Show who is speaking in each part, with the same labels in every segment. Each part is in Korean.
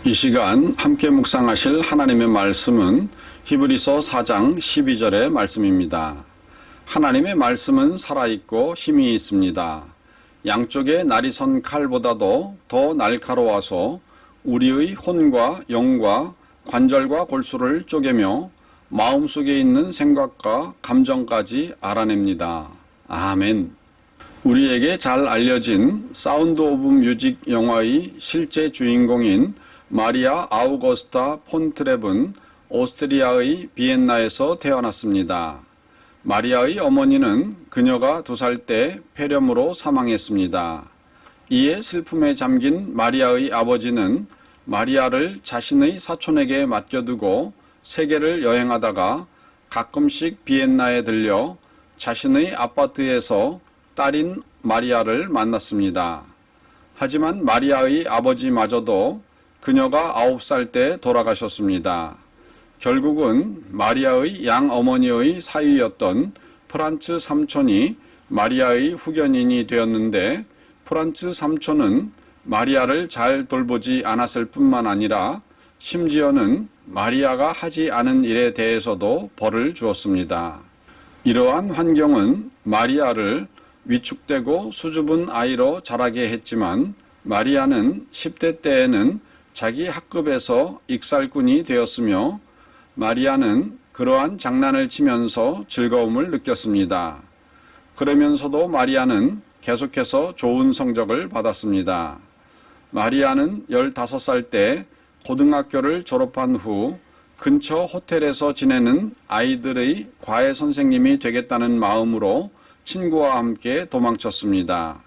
Speaker 1: 이 시간 함께 묵상하실 하나님의 말씀은 히브리서 4장 12절의 말씀입니다. 하나님의 말씀은 살아있고 힘이 있습니다. 양쪽에 날이 선 칼보다도 더 날카로워서 우리의 혼과 영과 관절과 골수를 쪼개며 마음속에 있는 생각과 감정까지 알아냅니다. 아멘. 우리에게 잘 알려진 사운드 오브 뮤직 영화의 실제 주인공인 마리아 아우거스타 폰 트랩은 오스트리아의 비엔나에서 태어났습니다. 마리아의 어머니는 그녀가 2살 때 폐렴으로 사망했습니다. 이에 슬픔에 잠긴 마리아의 아버지는 마리아를 자신의 사촌에게 맡겨두고 세계를 여행하다가 가끔씩 비엔나에 들려 자신의 아파트에서 딸인 마리아를 만났습니다. 하지만 마리아의 아버지마저도 그녀가 9살 때 돌아가셨습니다. 결국은 마리아의 양어머니의 사위였던 프란츠 삼촌이 마리아의 후견인이 되었는데, 프란츠 삼촌은 마리아를 잘 돌보지 않았을 뿐만 아니라 심지어는 마리아가 하지 않은 일에 대해서도 벌을 주었습니다. 이러한 환경은 마리아를 위축되고 수줍은 아이로 자라게 했지만, 마리아는 10대 때에는 자기 학급에서 익살꾼이 되었으며, 마리아는 그러한 장난을 치면서 즐거움을 느꼈습니다. 그러면서도 마리아는 계속해서 좋은 성적을 받았습니다. 마리아는 15살 때 고등학교를 졸업한 후 근처 호텔에서 지내는 아이들의 과외 선생님이 되겠다는 마음으로 친구와 함께 도망쳤습니다.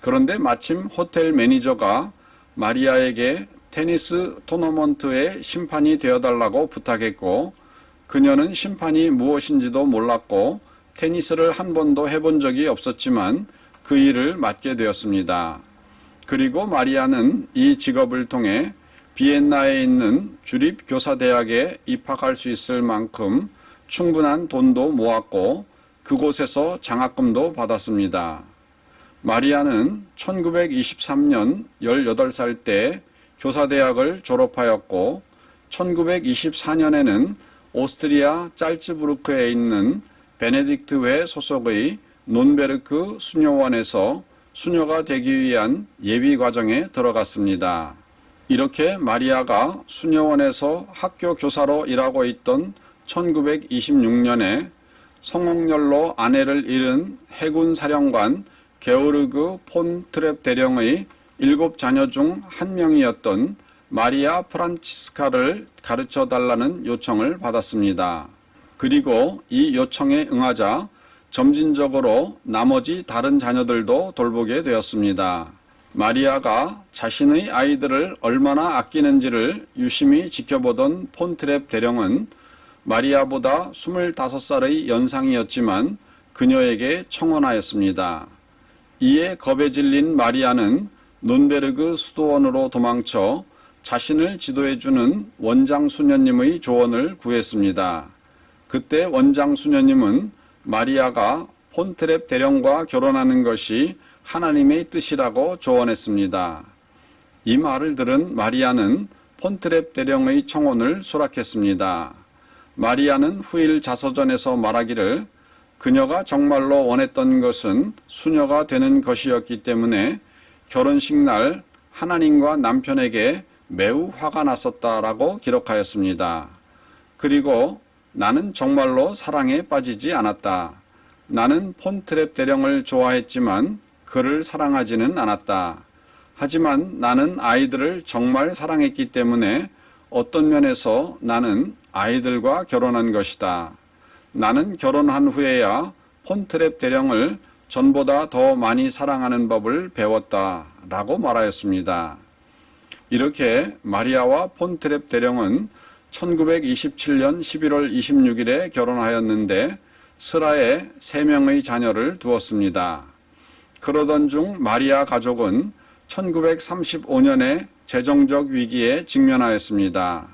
Speaker 1: 그런데 마침 호텔 매니저가 마리아에게 테니스 토너먼트의 심판이 되어달라고 부탁했고, 그녀는 심판이 무엇인지도 몰랐고 테니스를 한 번도 해본 적이 없었지만 그 일을 맡게 되었습니다. 그리고 마리아는 이 직업을 통해 비엔나에 있는 주립교사대학에 입학할 수 있을 만큼 충분한 돈도 모았고 그곳에서 장학금도 받았습니다. 마리아는 1923년 18살 때 교사대학을 졸업하였고 1924년에는 오스트리아 짤츠부르크에 있는 베네딕트회 소속의 논베르크 수녀원에서 수녀가 되기 위한 예비 과정에 들어갔습니다. 이렇게 마리아가 수녀원에서 학교 교사로 일하고 있던 1926년에 성홍열로 아내를 잃은 해군 사령관 게오르그 폰 트랩 대령의 7자녀 중 한 명이었던 마리아 프란치스카를 가르쳐 달라는 요청을 받았습니다. 그리고 이 요청에 응하자 점진적으로 나머지 다른 자녀들도 돌보게 되었습니다. 마리아가 자신의 아이들을 얼마나 아끼는지를 유심히 지켜보던 폰트랩 대령은 마리아보다 25살의 연상이었지만 그녀에게 청혼하였습니다. 이에 겁에 질린 마리아는 논베르그 수도원으로 도망쳐 자신을 지도해주는 원장 수녀님의 조언을 구했습니다. 그때 원장 수녀님은 마리아가 폰트랩 대령과 결혼하는 것이 하나님의 뜻이라고 조언했습니다. 이 말을 들은 마리아는 폰트랩 대령의 청혼을 수락했습니다. 마리아는 후일 자서전에서 말하기를 그녀가 정말로 원했던 것은 수녀가 되는 것이었기 때문에 결혼식 날 하나님과 남편에게 매우 화가 났었다라고 기록하였습니다. 그리고 나는 정말로 사랑에 빠지지 않았다. 나는 폰트랩 대령을 좋아했지만 그를 사랑하지는 않았다. 하지만 나는 아이들을 정말 사랑했기 때문에 어떤 면에서 나는 아이들과 결혼한 것이다. 나는 결혼한 후에야 폰트랩 대령을 전보다 더 많이 사랑하는 법을 배웠다 라고 말하였습니다. 이렇게 마리아와 폰트랩 대령은 1927년 11월 26일에 결혼하였는데 스라에 3명의 자녀를 두었습니다. 그러던 중 마리아 가족은 1935년에 재정적 위기에 직면하였습니다.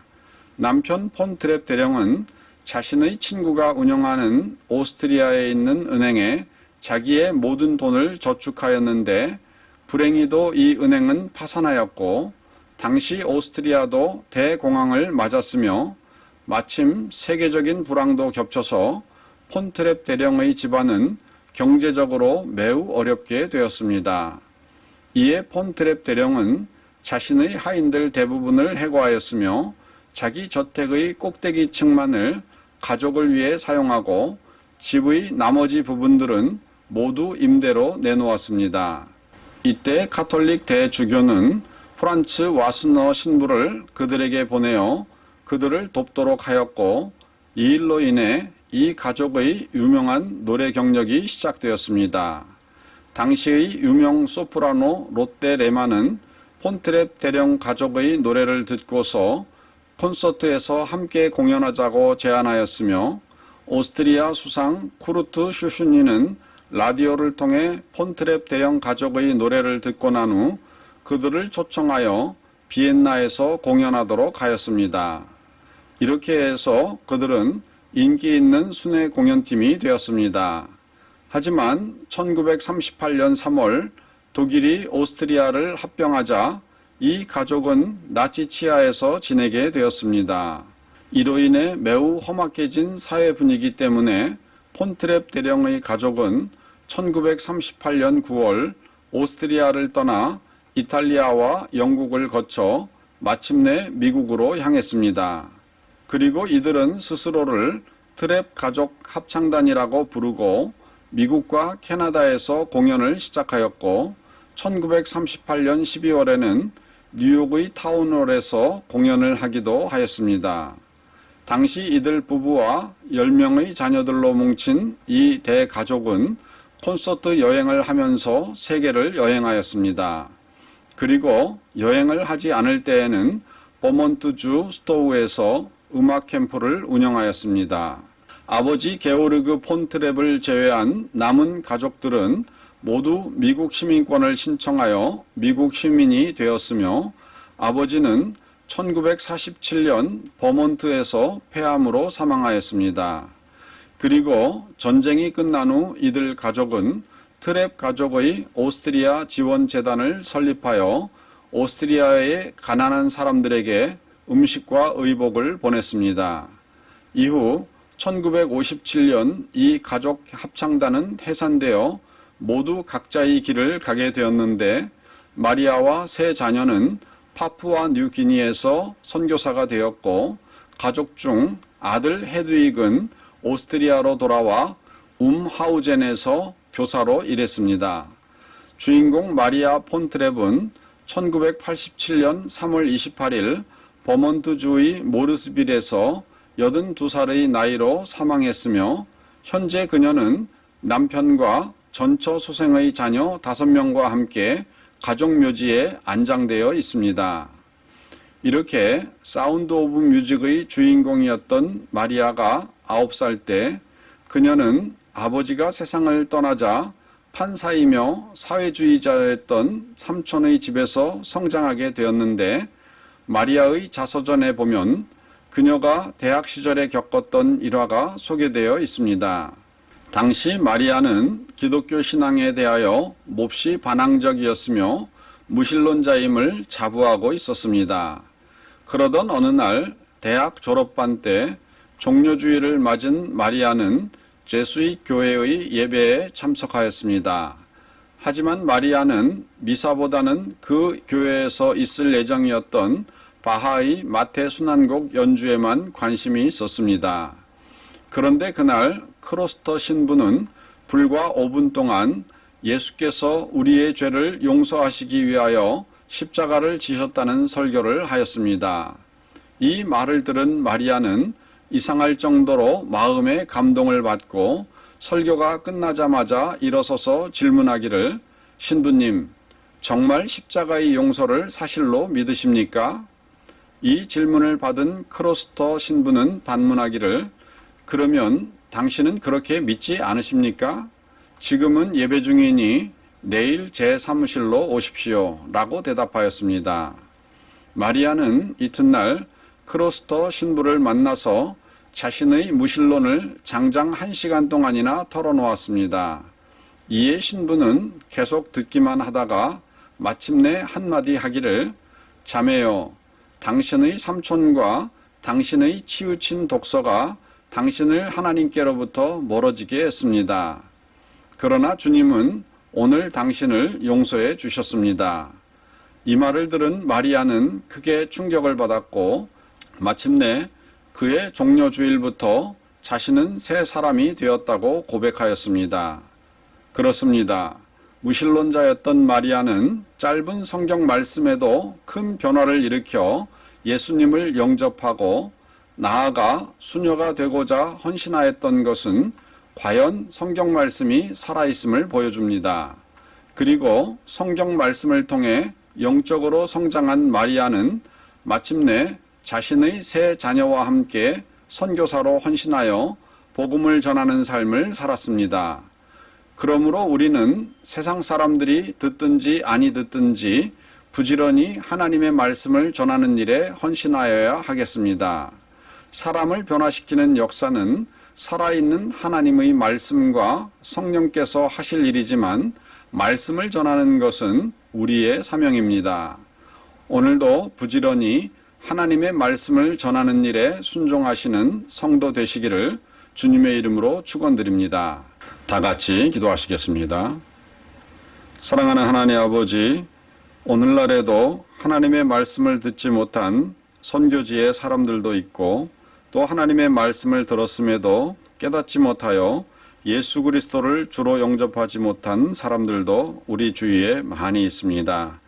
Speaker 1: 남편 폰트랩 대령은 자신의 친구가 운영하는 오스트리아에 있는 은행에 자기의 모든 돈을 저축하였는데 불행히도 이 은행은 파산하였고 당시 오스트리아도 대공황을 맞았으며 마침 세계적인 불황도 겹쳐서 폰트랩 대령의 집안은 경제적으로 매우 어렵게 되었습니다. 이에 폰트랩 대령은 자신의 하인들 대부분을 해고하였으며 자기 저택의 꼭대기층만을 가족을 위해 사용하고 집의 나머지 부분들은 모두 임대로 내놓았습니다. 이때 카톨릭 대주교는 프란츠 와스너 신부를 그들에게 보내어 그들을 돕도록 하였고 이 일로 인해 이 가족의 유명한 노래 경력이 시작되었습니다. 당시의 유명 소프라노 롯데 레마는 폰트랩 대령 가족의 노래를 듣고서 콘서트에서 함께 공연하자고 제안하였으며 오스트리아 수상 쿠르트 슈슈니는 라디오를 통해 폰트랩 대령 가족의 노래를 듣고 난 후 그들을 초청하여 비엔나에서 공연하도록 하였습니다. 이렇게 해서 그들은 인기 있는 순회 공연팀이 되었습니다. 하지만 1938년 3월 독일이 오스트리아를 합병하자 이 가족은 나치 치하에서 지내게 되었습니다. 이로 인해 매우 험악해진 사회 분위기 때문에 폰트랩 대령의 가족은 1938년 9월 오스트리아를 떠나 이탈리아와 영국을 거쳐 마침내 미국으로 향했습니다. 그리고 이들은 스스로를 트랩 가족 합창단이라고 부르고 미국과 캐나다에서 공연을 시작하였고 1938년 12월에는 뉴욕의 타운홀에서 공연을 하기도 하였습니다. 당시 이들 부부와 10명의 자녀들로 뭉친 이 대가족은 콘서트 여행을 하면서 세계를 여행하였습니다. 그리고 여행을 하지 않을 때에는 버몬트주 스토우에서 음악 캠프를 운영하였습니다. 아버지 게오르그 폰트랩을 제외한 남은 가족들은 모두 미국 시민권을 신청하여 미국 시민이 되었으며 아버지는 1947년 버몬트에서 폐암으로 사망하였습니다. 그리고 전쟁이 끝난 후 이들 가족은 트랩 가족의 오스트리아 지원재단을 설립하여 오스트리아의 가난한 사람들에게 음식과 의복을 보냈습니다. 이후 1957년 이 가족 합창단은 해산되어 모두 각자의 길을 가게 되었는데 마리아와 세 자녀는 파푸아 뉴기니에서 선교사가 되었고 가족 중 아들 헤드윅은 오스트리아로 돌아와 하우젠에서 교사로 일했습니다. 주인공 마리아 폰트랩은 1987년 3월 28일 버몬트주의 모르스빌에서 82살의 나이로 사망했으며 현재 그녀는 남편과 전처 소생의 자녀 5명과 함께 가족묘지에 안장되어 있습니다. 이렇게 사운드 오브 뮤직의 주인공이었던 마리아가 9살 때 그녀는 아버지가 세상을 떠나자 판사이며 사회주의자였던 삼촌의 집에서 성장하게 되었는데 마리아의 자서전에 보면 그녀가 대학 시절에 겪었던 일화가 소개되어 있습니다. 당시 마리아는 기독교 신앙에 대하여 몹시 반항적이었으며 무신론자임을 자부하고 있었습니다. 그러던 어느 날 대학 졸업반 때 종료주일을 맞은 마리아는 제수익 교회의 예배에 참석하였습니다. 하지만 마리아는 미사보다는 그 교회에서 있을 예정이었던 바하의 마태 순환곡 연주에만 관심이 있었습니다. 그런데 그날 크로스터 신부는 불과 5분 동안 예수께서 우리의 죄를 용서하시기 위하여 십자가를 지셨다는 설교를 하였습니다. 이 말을 들은 마리아는 이상할 정도로 마음에 감동을 받고 설교가 끝나자마자 일어서서 질문하기를 신부님, 정말 십자가의 용서를 사실로 믿으십니까? 이 질문을 받은 크로스터 신부는 반문하기를 그러면 당신은 그렇게 믿지 않으십니까? 지금은 예배 중이니 내일 제 사무실로 오십시오 라고 대답하였습니다. 마리아는 이튿날 크로스터 신부를 만나서 자신의 무신론을 장장 1시간 동안이나 털어놓았습니다. 이에 신부는 계속 듣기만 하다가 마침내 한마디 하기를 자매여, 당신의 삼촌과 당신의 치우친 독서가 당신을 하나님께로부터 멀어지게 했습니다. 그러나 주님은 오늘 당신을 용서해 주셨습니다. 이 말을 들은 마리아는 크게 충격을 받았고 마침내 그의 종려 주일부터 자신은 새 사람이 되었다고 고백하였습니다. 그렇습니다. 무신론자였던 마리아는 짧은 성경 말씀에도 큰 변화를 일으켜 예수님을 영접하고 나아가 수녀가 되고자 헌신하였던 것은 과연 성경 말씀이 살아있음을 보여줍니다. 그리고 성경 말씀을 통해 영적으로 성장한 마리아는 마침내 자신의 세 자녀와 함께 선교사로 헌신하여 복음을 전하는 삶을 살았습니다. 그러므로 우리는 세상 사람들이 듣든지 아니 듣든지 부지런히 하나님의 말씀을 전하는 일에 헌신하여야 하겠습니다. 사람을 변화시키는 역사는 살아있는 하나님의 말씀과 성령께서 하실 일이지만 말씀을 전하는 것은 우리의 사명입니다. 오늘도 부지런히 하나님의 말씀을 전하는 일에 순종하시는 성도 되시기를 주님의 이름으로 축원드립니다. 다 같이 기도하시겠습니다. 사랑하는 하나님 아버지, 오늘날에도 하나님의 말씀을 듣지 못한 선교지의 사람들도 있고 또 하나님의 말씀을 들었음에도 깨닫지 못하여 예수 그리스도를 주로 영접하지 못한 사람들도 우리 주위에 많이 있습니다.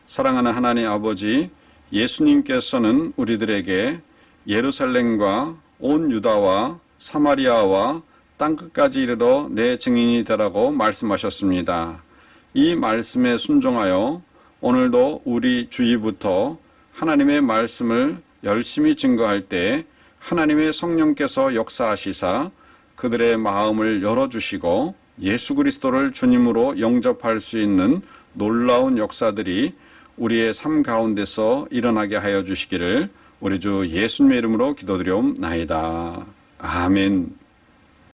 Speaker 1: 사랑하는 하나님 아버지, 예수님께서는 우리들에게 예루살렘과 온 유다와 사마리아와 땅끝까지 이르러 내 증인이 되라고 말씀하셨습니다. 이 말씀에 순종하여 오늘도 우리 주위부터 하나님의 말씀을 열심히 증거할 때 하나님의 성령께서 역사하시사 그들의 마음을 열어주시고 예수 그리스도를 주님으로 영접할 수 있는 놀라운 역사들이 우리의 삶 가운데서 일어나게 하여 주시기를 우리 주 예수님의 이름으로 기도드리옵나이다. 아멘.